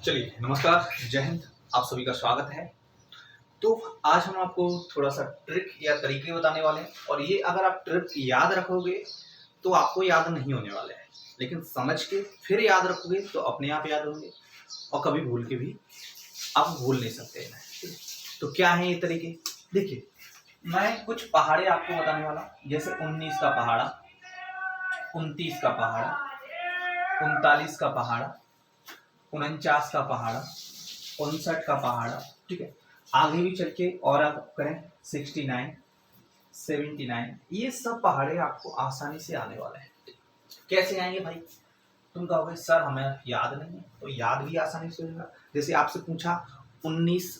चलिए नमस्कार, जय हिंद। आप सभी का स्वागत है। तो आज हम आपको थोड़ा सा ट्रिक या तरीके बताने वाले हैं और ये अगर आप ट्रिक याद रखोगे तो आपको याद नहीं होने वाले हैं, लेकिन समझ के फिर याद रखोगे तो अपने आप याद होंगे और कभी भूल के भी आप भूल नहीं सकते हैं। तो क्या है ये तरीके? देखिए, मैं कुछ पहाड़े आपको बताने वाला हूं, जैसे 19 का पहाड़ा, 29 का पहाड़ा, 39 का पहाड़ा, 49 का पहाड़ा, 59 का पहाड़ा। ठीक है, आगे भी चल के और आप करें 69, 79, ये सब पहाड़े आपको आसानी से आने वाले हैं। कैसे आएंगे भाई? तुम कहोगे सर हमें याद नहीं है, तो याद भी आसानी से होगा। जैसे आपसे पूछा 19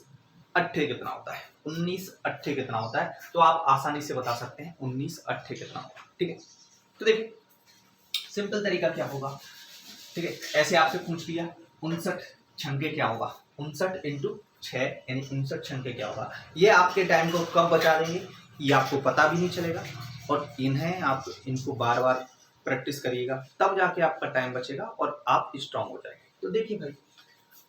अट्ठे कितना होता है, 19 अट्ठे कितना होता है, तो आप आसानी से बता सकते हैं 19 अट्ठे कितना होता है। ठीक है, तो देखिए सिंपल तरीका क्या होगा। ठीक है, ऐसे आपसे पूछ लिया 59 छंके क्या होगा, 59 इंटू 6 यानी 59 छंके क्या होगा। ये आपके टाइम को कब बचा देंगे ये आपको पता भी नहीं चलेगा, और इन्हें आप इनको बार बार प्रैक्टिस करिएगा तब जाके आपका टाइम बचेगा और आप स्ट्रांग हो जाएंगे। तो देखिए भाई,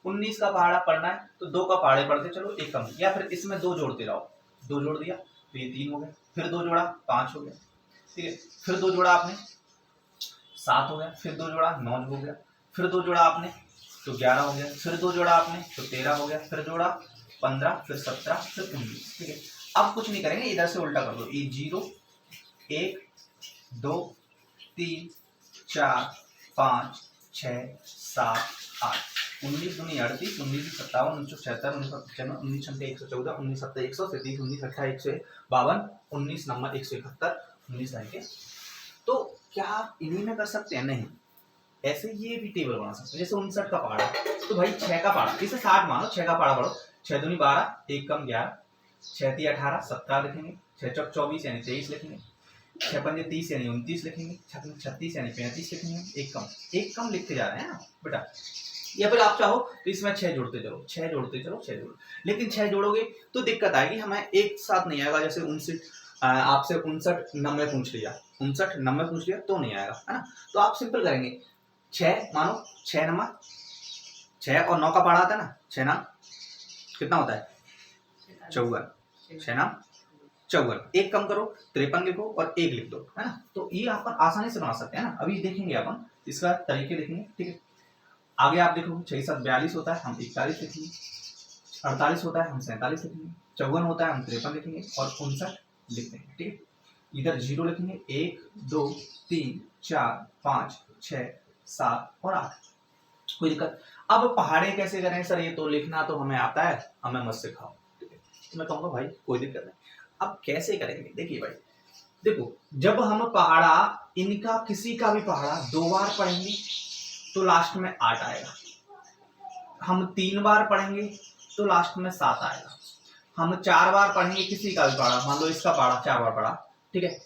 19 का पहाड़ा पढ़ना है तो 2 का पहाड़े पढ़ते चलो, एक कम, या फिर इसमें 2 जोड़ते रहो। 2 जोड़ दिया तो ये 3 हो गया, फिर 2 जोड़ा 5 हो गया। ठीक है, फिर 2 जोड़ा आपने 7 हो गया, फिर 2 जोड़ा 9 हो गया, फिर 2 जोड़ा आपने तो 11 हो गया, फिर 2 जोड़ा आपने तो 13 हो गया, फिर जोड़ा 15, फिर 17, फिर 19। ठीक है, अब कुछ नहीं करेंगे, इधर से उल्टा कर दो। ये 0 1 2 3 4 5 6 7 8, 19 दूनी 38, 19 57, 19 76, 19 19 छंटे 114, 19 सत्ते 137, 19 अट्ठाईस 152, 19 नंबर 171, 19 आएंगे। तो क्या आप इन्हीं में कर सकते हैं? नहीं, ऐसे ये भी टेबल बना सकते हैं। जैसे 59 का पहाड़ा, तो भाई 6 का पहाड़ा, इसे 60 मानो, 6 का पहाड़ा पढ़ो। 6 दूनी 12, 1 कम 11, 6 ती 18, 17 लिखेंगे, 6 चौक 24 यानी 23 लिखेंगे, 6 पंजे 30 यानी 29 लिखेंगे, 6 36 यानी 35 लिखेंगे। एक कम लिखते जा रहे हैं ना बेटा। या फिर आप चाहो तो इसमें 6 जोड़ते चलो, 6 जोड़ते चलो, 6 जोड़ो, लेकिन 6 जोड़ोगे तो दिक्कत आएगी, हमें एक साथ नहीं आएगा। जैसे 59 आपसे 59 नंबर पूछ लिया, 59 नंबर पूछ लिया तो नहीं आएगा, है ना। तो आप सिंपल करेंगे, 6 मानो, 6 नंबर 6 और 9 का पहाड़ा आता है ना, 6 नाम कितना होता है 54, 6 नाम 54, एक कम करो 53 लिखो और एक लिख दो, है ना। तो ये अपन आसानी से बना सकते हैं ना। अभी देखेंगे अपन इसका तरीके देखेंगे। ठीक है, आगे आप देखो 6 7 42 होता है, हम 41 लिखेंगे, 48 होता है हम 47 लिखेंगे, 54 होता है हम 53 लिखेंगे और 59 लिख देंगे। ठीक है, इधर 0 लिखेंगे, 1 2 3 4 5 6 7 और 8, कोई दिक्कत। अब पहाड़े कैसे करें सर, ये तो लिखना तो हमें आता है, हमें मत सिखाओ। ठीक है, तो मैं कहूँगा भाई कोई दिक्कत नहीं। अब कैसे करेंगे? देखिए भाई, देखो जब हम पहाड़ा, इनका किसी का भी पहाड़ा 2 बार पढ़ेंगे तो लास्ट में 8 आएगा, हम 3 बार पढ़ेंगे तो लास्ट में 7 आएगा, हम 4 बार पढ़ेंगे किसी का भी पढ़ा, मान लो इसका पढ़ा 4 बार पढ़ा, ठीक है,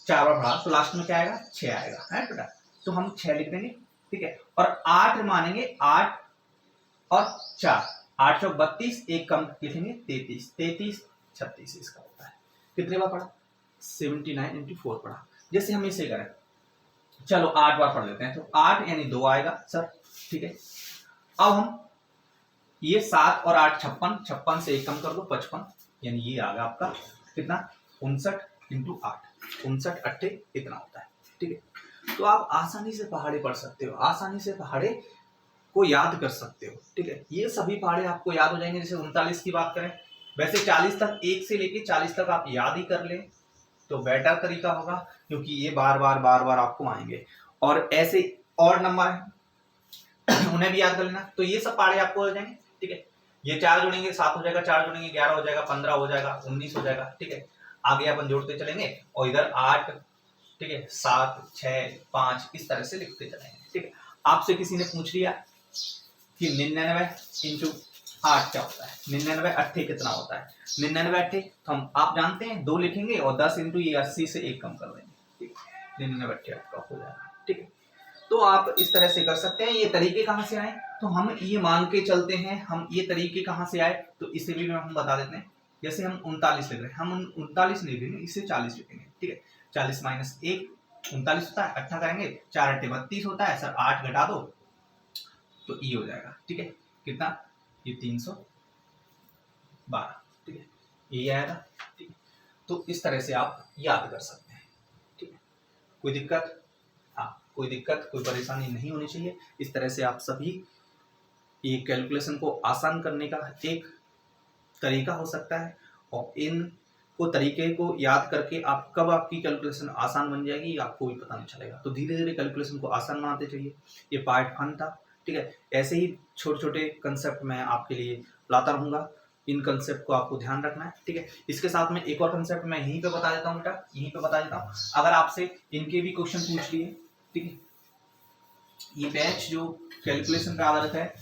4 बार पढ़ा तो लास्ट में क्या आएगा 6 आएगा, है बेटा। तो हम 6 लिख देंगे। ठीक है, और 8 मानेंगे, 8 और 4, 8 चौक 32, एक कम लिखेंगे 33, 33 36 इसका होता है। कितने बार पढ़ा? 79 इंटू 4 पढ़ा। जैसे हम इसे करें, चलो 8 बार पढ़ लेते हैं, तो 8 यानी 2 आएगा सर। ठीक है, अब हम ये 7 और 8 56, 56 से एक कम कर दो 55, यानी ये आ गया आपका कितना 59 इंटू 8, 59 अट्ठे इतना होता है। ठीक है, तो आप आसानी से पहाड़े पढ़ सकते हो, आसानी से पहाड़े को याद कर सकते हो। ठीक है, ये सभी पहाड़े आपको याद हो जाएंगे। जैसे 39 की बात करें, वैसे 40 तक, 1 से लेके 40 तक आप याद ही कर लें तो बेटर तरीका होगा, क्योंकि ये बार बार आपको आएंगे। और ऐसे और नंबर है उन्हें भी याद कर लेना, तो ये सब पहाड़े आपको हो जाएंगे। ठीक है, ये 4 जुड़ेंगे 7 हो जाएगा, 4 जुड़ेंगे 11 हो जाएगा, 15 हो जाएगा, 19 हो जाएगा। ठीक है, आगे अपन जोड़ते चलेंगे और इधर 8, ठीक है, 7 6 5 इस तरह से लिखते चलेंगे। ठीक है, आपसे किसी ने पूछ लिया कि 99 इंटू 8 क्या होता है, 99 अट्ठे कितना होता है, 99 अट्ठे तो हम आप जानते हैं 2 लिखेंगे और 10 इंटू ये 80 से एक कम कर देंगे। ठीक है, 99 अट्ठे आपका हो जाएगा। ठीक है, तो आप इस तरह से कर सकते हैं। ये तरीके कहाँ से आए, तो हम ये मान के चलते हैं, हम ये तरीके कहाँ से आए तो इसे भी हम बता देते हैं। जैसे हम 39 लिख रहे हैं, हम 39 नहीं लिखेंगे, इसे 40 लिखेंगे। ठीक है, 40 माइनस 1 39 होता है, अट्ठा करेंगे, 4 अट्ठे 32 होता है सर, 8 घटा दो तो ये हो जाएगा। ठीक है, कितना, ये 312, ठीक है, ये आएगा, ठीक है। तो इस तरह से आप याद कर सकते हैं, ठीक है। कोई दिक्कत, हाँ कोई दिक्कत कोई परेशानी नहीं होनी चाहिए। इस तरह से आप सभी ये कैलकुलेशन को आसान करने का एक तरीका हो सकता है, और इन को तरीके को याद करके आप कब आपकी कैलकुलेशन आसान बन जाएगी आपको भी पता नहीं चलेगा। तो धीरे धीरे कैलकुलेशन को आसान बनाते चाहिए। ये पार्ट 1 था, ठीक है। ऐसे ही छोटे छोटे कंसेप्ट मैं आपके लिए लाता रहूँगा, इन कंसेप्ट को आपको ध्यान रखना है, ठीक है। इसके साथ में एक और कंसेप्ट मैं यहीं पे बता देता हूँ बेटा, यहीं पे बता देता हूँ। अगर आपसे इनके भी क्वेश्चन पूछ लिए, ठीक है, ये बैच जो कैलकुलेशन पे आधारित है,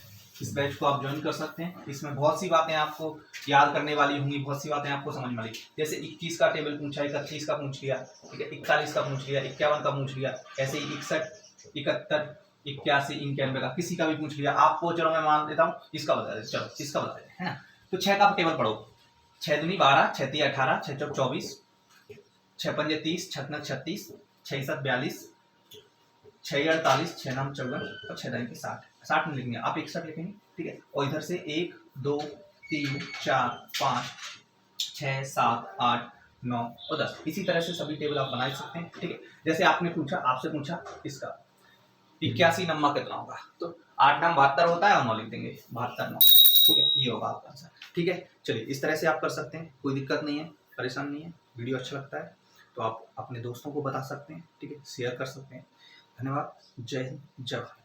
इस बैच को आप ज्वाइन कर सकते हैं। इसमें बहुत सी बातें आपको याद करने वाली होंगी, बहुत सी बातें आपको समझ में वाली, जैसे 21 का टेबल पूछा, 31 का पूछ लिया, ठीक है, 41 का पूछ लिया, 51 का पूछ लिया, ऐसे ही 61, 71, 81, 91 का किसी का भी पूछ लिया आपको। चलो मैं मान देता हूँ इसका बता देते, चलो इसका बता देते है ना। तो 6 का टेबल पढ़ो, 6 दूनी 12, 6 तीन 18, 6 चौक 24, 6 पंजे 30, 6 नग 36, 6 7 42, 6 48, 6 9 54 और 6 दाएं 60, 60 में लिखेंगे आप, 61 लिखेंगे, ठीक है। और इधर से 1 2 3 4 5 6 7 8 9 और 10, इसी तरह से सभी टेबल आप बना सकते हैं, ठीक है। जैसे आपने पूछा, आपसे पूछा इसका 81 नंबर कितना होगा, तो 8 नाम 72 होता है और 9 लिख देंगे, 72 9, ठीक है, ये होगा आपका आंसर, ठीक है। चलिए इस तरह से आप कर सकते हैं, कोई दिक्कत नहीं है, परेशान नहीं है। वीडियो अच्छा लगता है तो आप अपने दोस्तों को बता सकते हैं, ठीक है, शेयर कर सकते हैं। धन्यवाद। जय हिंद, जय भारत।